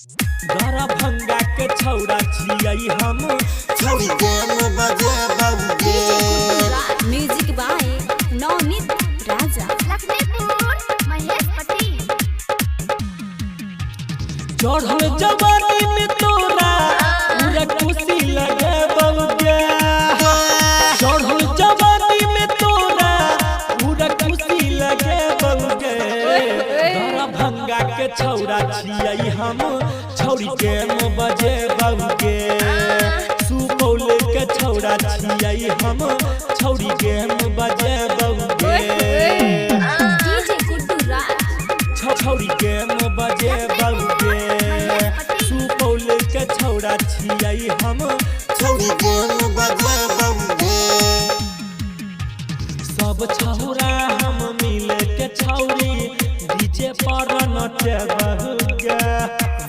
दरभंगा के छौड़ा छियै हम छौड़ी गेम बजे बजे म्यूजिक बाय नवनीत राजा लखनपुर महेश पटेल। चढ़ल जवानी में तोरा पूरा खुशी लगे बउगे। चढ़ल जवानी में तोरा पूरा खुशी लगे बउगे। दरभंगा के छौड़ा छियै हम छौड़ी गेम बजे बउगे। सुपौल के छौड़ा छियै हम छौड़ी गेम बजे बउगे। डीजे गुड्डू राज छौड़ी गेम बजे बउगे। सुपौल के छौड़ा छियै हम छौड़ी गेम बजे बजे सब छौड़ा हम मिल के छौड़ी डीजे पर नचे बउगे।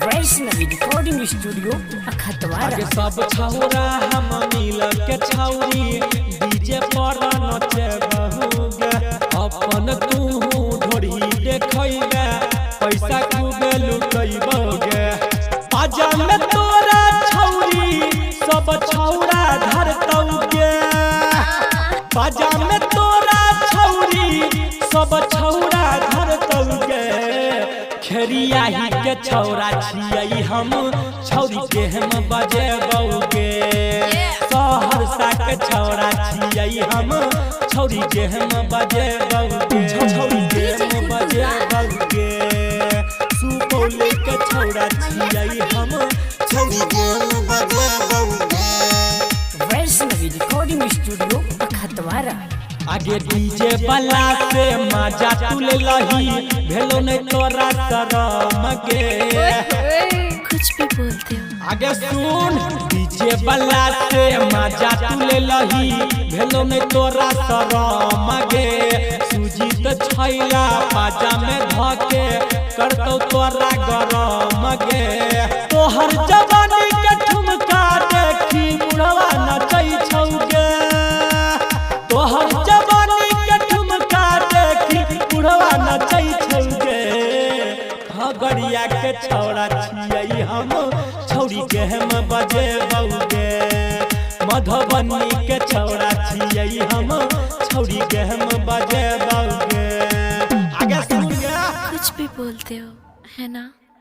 Vaishnavi recording studio Akhatwara. आगे सब छौड़ा हम मिल के छौड़ी डीजे पर नचे बउगे। अपन तू ढोरी देखैबे पैसा खूबे लुटैबोगे। बाजा में तोरा छौड़ी सब छौड़ा धरतौगे। बाजा में तोरा छौड़ी सब छौड़ा धरतौगे। खेरियाही के छौड़ा छियै हम छौड़ी के हम बजे बउगे। सहरसा के छौड़ा छियै हम छौड़ी के हम बजे बउगे। छौड़ी के हम बजे बउगे। सुपौल के छौड़ा छियै हम छौड़ी गेम बजे बजे वैष्णवी रिकॉर्डिंग स्टूडियो अखतवारा। आगे डीजे वाला से मजा तू ले लही भेलो नहीं तोरा शरम गे। कुछ भी बोलते हो। आगे सुन डीजे वाला से मजा तू ले लही भेलो नहीं तोरा शरम गे। सुजीत छैला पाजा में धके करतौ तोरा गरम गे। तोहर जवानी के ठुमका देखी बुढ़वा नचै छौगे। तोहर जवानी के ठुमका देखी बुढ़वा नचै छौगे। खगड़िया के छौड़ा छियै हम छौड़ी के हम बजे बउगे। मधुबनी के छौड़ा छियै हम छौड़ी के हम बजे बउगे। आगे सुन गया कुछ भी बोलते हो है ना।